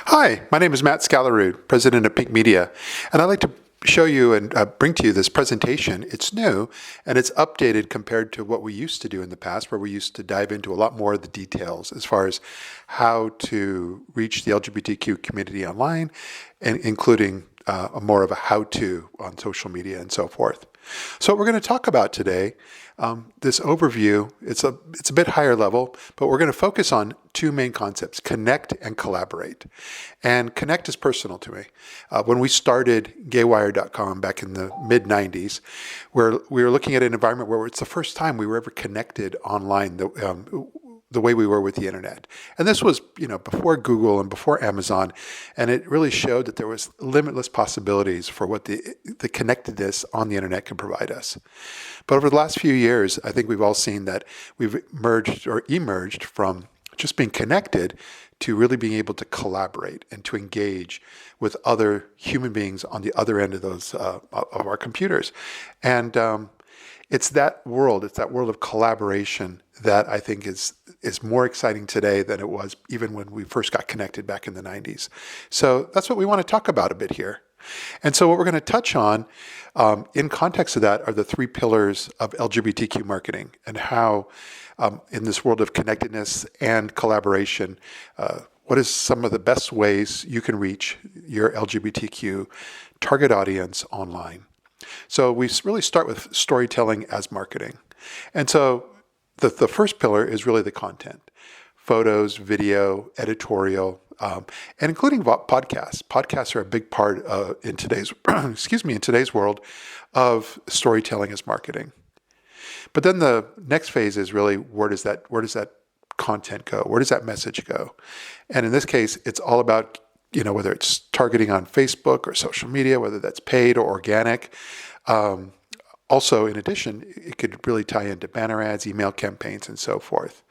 Hi, my name is Matt Scalarud, president of Pink Media, and I'd like to show you and bring to you this presentation. It's new and it's updated compared to what we used to do in the past, where we used to dive into a lot more of the details as far as how to reach the LGBTQ community online, and including more of a how-to on social media and so forth. So what we're going to talk about today, this overview, it's a bit higher level, but we're going to focus on two main concepts: connect and collaborate. And connect is personal to me. When we started gaywire.com back in the mid-90s, where we were looking at an environment where it's the first time we were ever connected online, the way we were with the internet. And this was, before Google and before Amazon, and it really showed that there was limitless possibilities for what the connectedness on the internet can provide us. But over the last few years, I think we've all seen that we've emerged from just being connected to really being able to collaborate and to engage with other human beings on the other end of those of our computers. And it's that world of collaboration that I think is more exciting today than it was even when we first got connected back in the 90s. So that's what we want to talk about a bit here. And so what we're going to touch on in context of that are the three pillars of LGBTQ marketing, and how in this world of connectedness and collaboration, what is some of the best ways you can reach your LGBTQ target audience online. So we really start with storytelling as marketing. And so the first pillar is really the content: photos, video, editorial, and including podcasts. Podcasts are a big part in today's in today's world of storytelling as marketing. But then the next phase is really, where does that content go? Where does that message go? And in this case, it's all about, whether it's targeting on Facebook or social media, whether that's paid or organic. Also, in addition, it could really tie into banner ads, email campaigns, and so forth.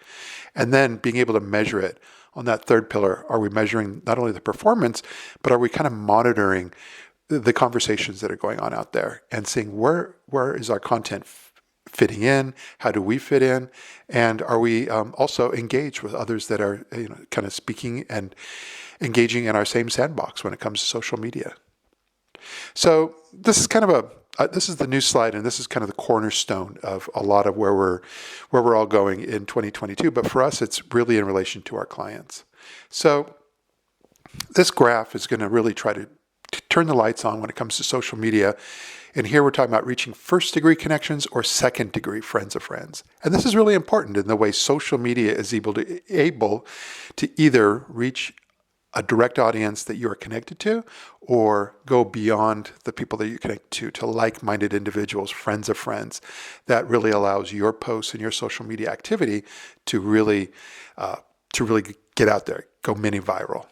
And then being able to measure it on that third pillar. Are we measuring not only the performance, but are we kind of monitoring the conversations that are going on out there and seeing where is our content fitting in? How do we fit in? And are we also engaged with others that are kind of speaking and engaging in our same sandbox when it comes to social media? So this is kind of this is the new slide, and this is kind of the cornerstone of a lot of where we're all going in 2022. But for us, it's really in relation to our clients. So this graph is going to really try to turn the lights on when it comes to social media. And here we're talking about reaching first-degree connections or second-degree friends of friends. And this is really important in the way social media is able to either reach a direct audience that you are connected to, or go beyond the people that you're connected to like-minded individuals, friends of friends. That really allows your posts and your social media activity to really get out there, go mini viral.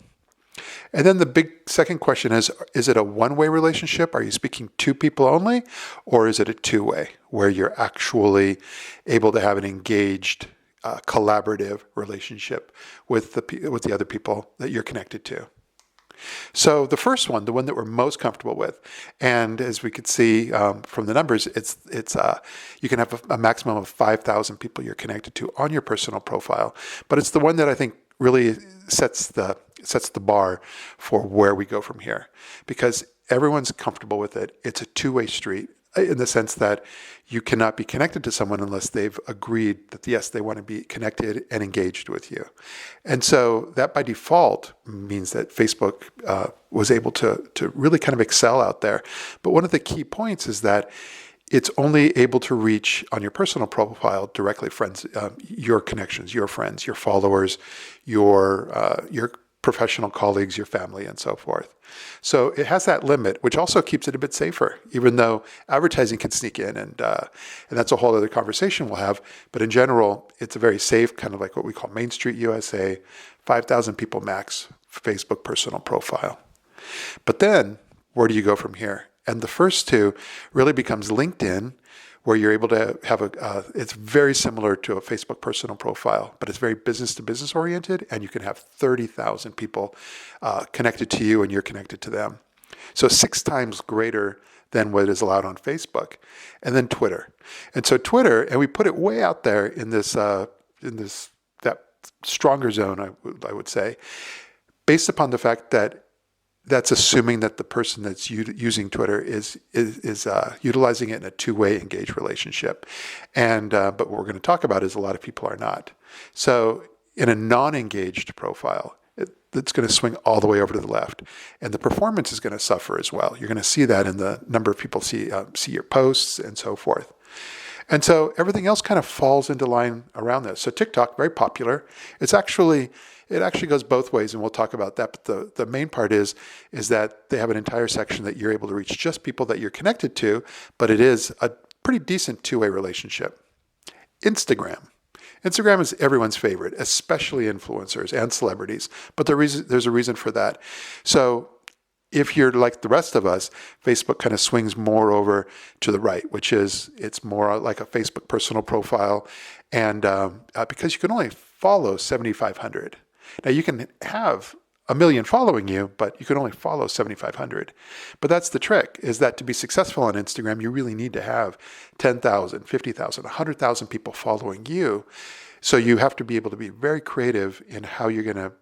And then the big second question is it a one-way relationship? Are you speaking to people only? Or is it a two-way, where you're actually able to have an engaged, collaborative relationship with the other people that you're connected to? So the first one, the one that we're most comfortable with, and as we could see from the numbers, it's you can have a maximum of 5,000 people you're connected to on your personal profile. But it's the one that I think really sets the bar for where we go from here, because everyone's comfortable with it. It's a two-way street, in the sense that you cannot be connected to someone unless they've agreed that, yes, they want to be connected and engaged with you. And so that by default means that Facebook was able to really kind of excel out there. But one of the key points is that it's only able to reach on your personal profile directly friends, your connections, your friends, your followers, your professional colleagues, your family, and so forth. So it has that limit, which also keeps it a bit safer, even though advertising can sneak in, and that's a whole other conversation we'll have. But in general, it's a very safe, kind of like what we call Main Street USA, 5,000 people max Facebook personal profile. But then, where do you go from here? And the first two really becomes LinkedIn, where you're able to have it's very similar to a Facebook personal profile, but it's very business to business oriented, and you can have 30,000 people connected to you and you're connected to them. So 6 times greater than what is allowed on Facebook. And then Twitter. And so Twitter, and we put it way out there in that stronger zone, I would say, based upon the fact that that's assuming that the person that's using Twitter is utilizing it in a two-way engaged relationship. And but what we're going to talk about is a lot of people are not. So in a non-engaged profile, it's going to swing all the way over to the left, and the performance is going to suffer as well. You're going to see that in the number of people see your posts and so forth. And so everything else kind of falls into line around this. So TikTok, very popular. It actually goes both ways, and we'll talk about that. But the main part is that they have an entire section that you're able to reach just people that you're connected to, but it is a pretty decent two-way relationship. Instagram is everyone's favorite, especially influencers and celebrities. But there's a reason for that. So if you're like the rest of us, Facebook kind of swings more over to the right, which is it's more like a Facebook personal profile, and because you can only follow 7,500. Now you can have 1 million following you, but you can only follow 7,500. But that's the trick, is that to be successful on Instagram, you really need to have 10,000, 50,000, 100,000 people following you. So you have to be able to be very creative in how you're going to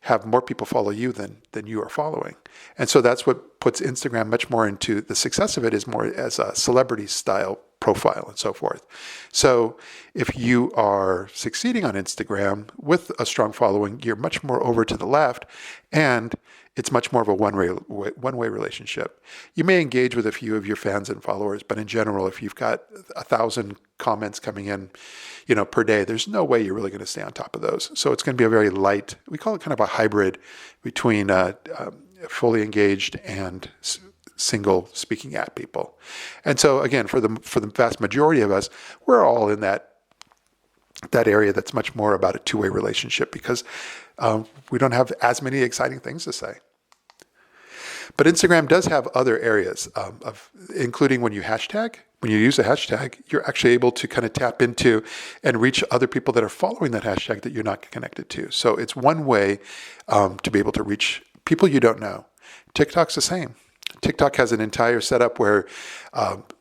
have more people follow you than you are following. And so that's what puts Instagram much more into the success of it, is more as a celebrity style profile and so forth. So if you are succeeding on Instagram with a strong following, you're much more over to the left, and it's much more of a one-way relationship. You may engage with a few of your fans and followers, but in general, if you've got 1,000 comments coming in, per day, there's no way you're really going to stay on top of those. So it's going to be a very light, we call it kind of a hybrid between fully engaged and single speaking at people. And so again, for the vast majority of us, we're all in that area that's much more about a two-way relationship, because we don't have as many exciting things to say. But Instagram does have other areas of including when you hashtag. When you use a hashtag, you're actually able to kind of tap into and reach other people that are following that hashtag that you're not connected to. So it's one way to be able to reach people you don't know. TikTok's the same. TikTok has an entire setup where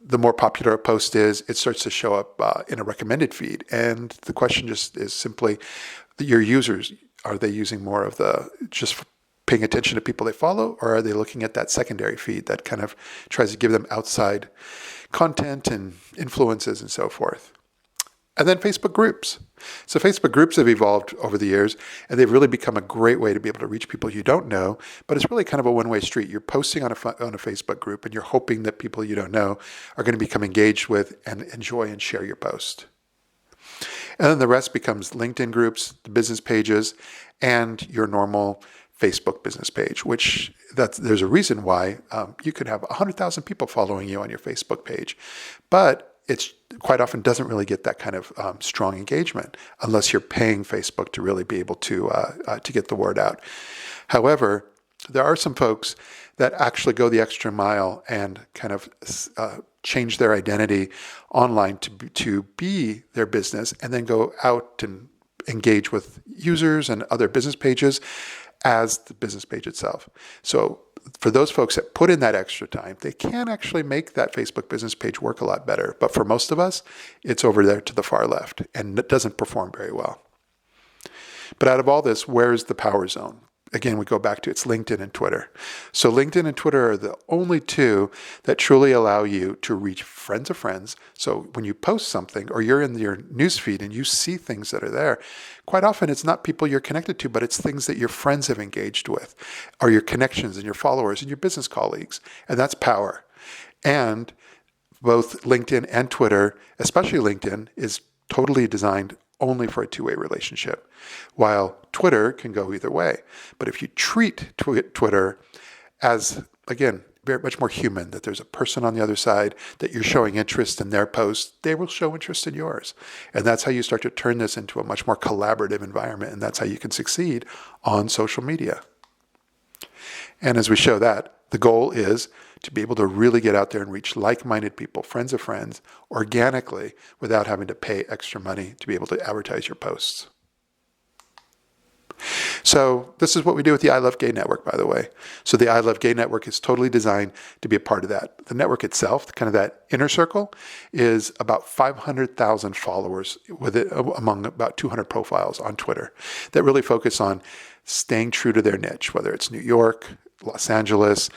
the more popular a post is, it starts to show up in a recommended feed. And the question just is simply, your users, are they using more of the just paying attention to people they follow, or are they looking at that secondary feed that kind of tries to give them outside content and influences and so forth? And then Facebook groups. So Facebook groups have evolved over the years, and they've really become a great way to be able to reach people you don't know, but it's really kind of a one-way street. You're posting on a Facebook group, and you're hoping that people you don't know are going to become engaged with and enjoy and share your post. And then the rest becomes LinkedIn groups, the business pages, and your normal Facebook business page, which there's a reason why you could have 100,000 people following you on your Facebook page, but it's quite often doesn't really get that kind of strong engagement unless you're paying Facebook to really be able to get the word out. However, there are some folks that actually go the extra mile and kind of change their identity online to be their business, and then go out and engage with users and other business pages as the business page itself. So for those folks that put in that extra time, they can actually make that Facebook business page work a lot better. But for most of us, it's over there to the far left, and it doesn't perform very well. But out of all this, where's the power zone? Again, we go back to it's LinkedIn and Twitter. So LinkedIn and Twitter are the only two that truly allow you to reach friends of friends. So when you post something, or you're in your newsfeed and you see things that are there, quite often it's not people you're connected to, but it's things that your friends have engaged with, or your connections and your followers and your business colleagues. And that's power. And both LinkedIn and Twitter, especially LinkedIn, is totally designed only for a two-way relationship, while Twitter can go either way. But if you treat Twitter as, again, very much more human, that there's a person on the other side, that you're showing interest in their posts, they will show interest in yours. And that's how you start to turn this into a much more collaborative environment, and that's how you can succeed on social media. And as we show that, the goal is to be able to really get out there and reach like-minded people, friends of friends, organically, without having to pay extra money to be able to advertise your posts. So this is what we do with the I Love Gay Network, by the way. So the I Love Gay Network is totally designed to be a part of that. The network itself, kind of that inner circle, is about 500,000 followers with it among about 200 profiles on Twitter that really focus on staying true to their niche, whether it's New York, Los Angeles,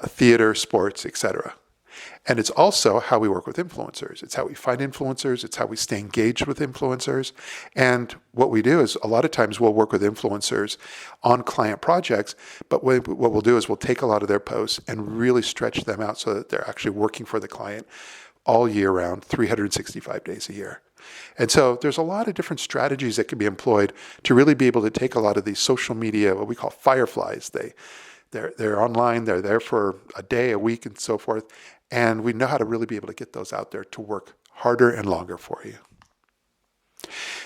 theater, sports, etc. And it's also how we work with influencers. It's how we find influencers. It's how we stay engaged with influencers. And what we do is a lot of times we'll work with influencers on client projects, but what we'll do is we'll take a lot of their posts and really stretch them out so that they're actually working for the client all year round, 365 days a year. And so there's a lot of different strategies that can be employed to really be able to take a lot of these social media, what we call fireflies. They're online, they're there for a day, a week, and so forth. And we know how to really be able to get those out there to work harder and longer for you.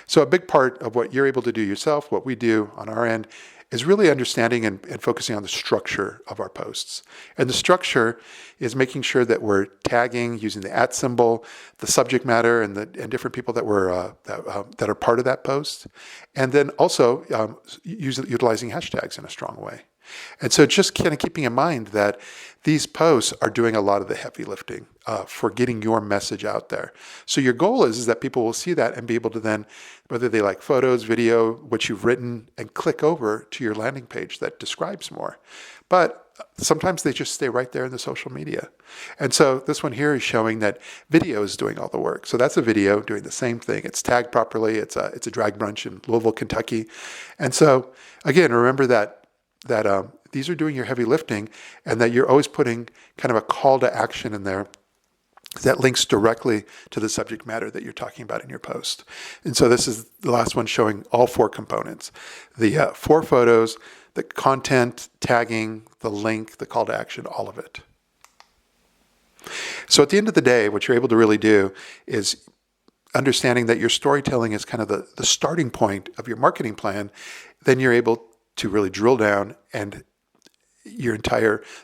So a big part of what you're able to do yourself, what we do on our end, is really understanding and focusing on the structure of our posts. And the structure is making sure that we're tagging using the @ symbol, the subject matter, and different people that are part of that post, and then also utilizing hashtags in a strong way. And so just kind of keeping in mind that these posts are doing a lot of the heavy lifting for getting your message out there. So your goal is that people will see that and be able to then, whether they like photos, video, what you've written, and click over to your landing page that describes more. But sometimes they just stay right there in the social media. And so this one here is showing that video is doing all the work. So that's a video doing the same thing. It's tagged properly. It's a drag brunch in Louisville, Kentucky. And so again, remember that these are doing your heavy lifting, and that you're always putting kind of a call to action in there that links directly to the subject matter that you're talking about in your post. And so this is the last one showing all 4 components: the 4 photos, the content, tagging, the link, the call to action, all of it. So at the end of the day, what you're able to really do is understanding that your storytelling is kind of the starting point of your marketing plan. Then you're able to really drill down, and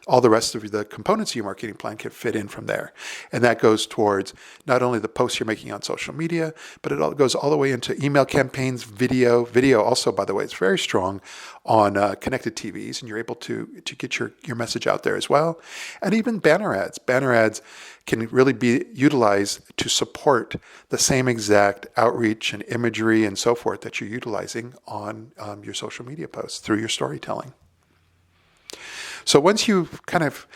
all the rest of the components of your marketing plan can fit in from there. And that goes towards not only the posts you're making on social media, but it all goes all the way into email campaigns, video. Video also, by the way, is very strong on connected TVs, and you're able to get your message out there as well. And even banner ads. Banner ads can really be utilized to support the same exact outreach and imagery and so forth that you're utilizing on your social media posts through your storytelling. So once you've kind of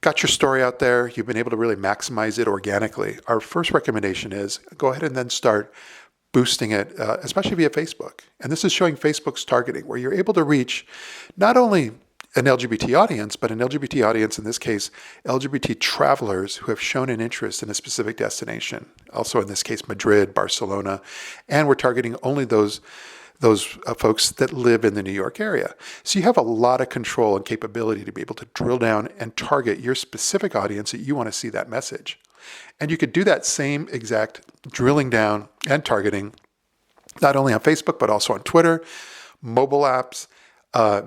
got your story out there, you've been able to really maximize it organically, our first recommendation is go ahead and then start boosting it, especially via Facebook. And this is showing Facebook's targeting, where you're able to reach not only an LGBT audience, but an LGBT audience, in this case, LGBT travelers who have shown an interest in a specific destination. Also, in this case, Madrid, Barcelona, and we're targeting only those folks that live in the New York area. So you have a lot of control and capability to be able to drill down and target your specific audience that you want to see that message. And you could do that same exact drilling down and targeting, not only on Facebook, but also on Twitter, mobile apps,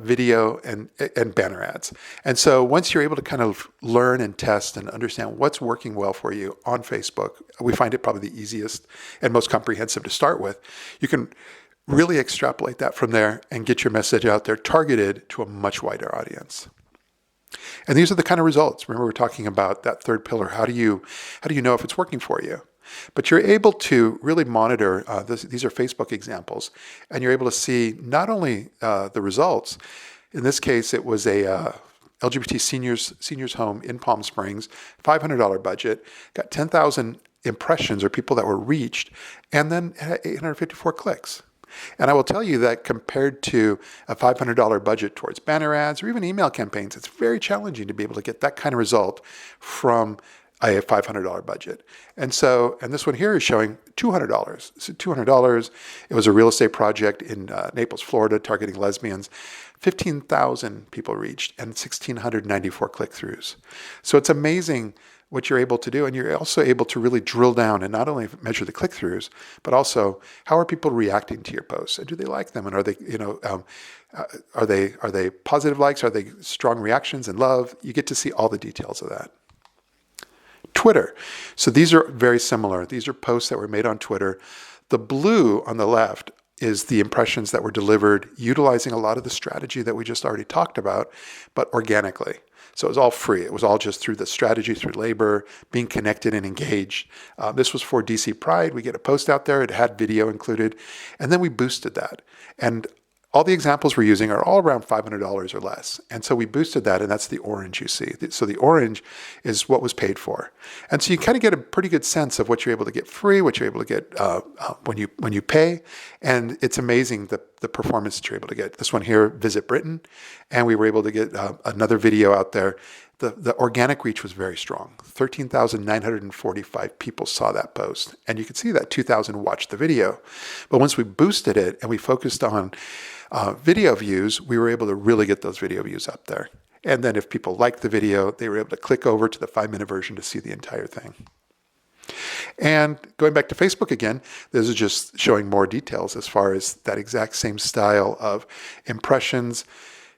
video, and banner ads. And so once you're able to kind of learn and test and understand what's working well for you on Facebook, we find it probably the easiest and most comprehensive to start with. You can really extrapolate that from there and get your message out there targeted to a much wider audience. And these are the kind of results. Remember, we're talking about that third pillar. How do you know if it's working for you? But you're able to really monitor, these are Facebook examples, and you're able to see not only the results. In this case, it was a LGBT seniors home in Palm Springs, $500 budget, got 10,000 impressions or people that were reached, and then had 854 clicks. And I will tell you that compared to a $500 budget towards banner ads or even email campaigns, it's very challenging to be able to get that kind of result from a $500 budget. And this one here is showing $200. So $200, it was a real estate project in Naples, Florida, targeting lesbians. 15,000 people reached and 1,694 click-throughs. So it's amazing what you're able to do. And you're also able to really drill down and not only measure the click-throughs, but also how are people reacting to your posts? And do they like them? And are they positive likes? Are they strong reactions and love? You get to see all the details of that. Twitter. So these are very similar. These are posts that were made on Twitter. The blue on the left is the impressions that were delivered utilizing a lot of the strategy that we just already talked about, but organically. So it was all free. It was all just through the strategy, through labor, being connected and engaged. This was for DC Pride. We get a post out there. It had video included. And then we boosted that. And all the examples we're using are all around $500 or less. And so we boosted that, and that's the orange you see. So the orange is what was paid for. And so you kind of get a pretty good sense of what you're able to get free, what you're able to get when you pay. And it's amazing the performance that you're able to get. This one here, Visit Britain, and we were able to get another video out there. The organic reach was very strong. 13,945 people saw that post. And you can see that 2,000 watched the video. But once we boosted it and we focused on video views, we were able to really get those video views up there. And then if people liked the video, they were able to click over to the 5-minute version to see the entire thing. And going back to Facebook again, this is just showing more details as far as that exact same style of impressions,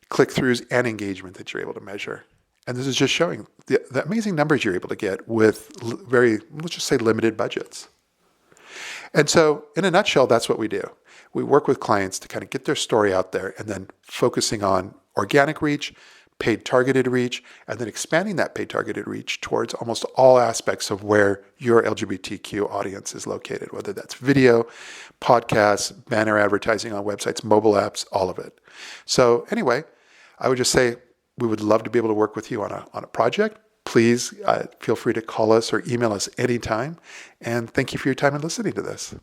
click-throughs, and engagement that you're able to measure. And this is just showing the amazing numbers you're able to get with let's just say, limited budgets. And so in a nutshell, that's what we do. We work with clients to kind of get their story out there and then focusing on organic reach, paid targeted reach, and then expanding that paid targeted reach towards almost all aspects of where your LGBTQ audience is located, whether that's video, podcasts, banner advertising on websites, mobile apps, all of it. So anyway, I would just say, we would love to be able to work with you on a project. Please feel free to call us or email us anytime. And thank you for your time in listening to this.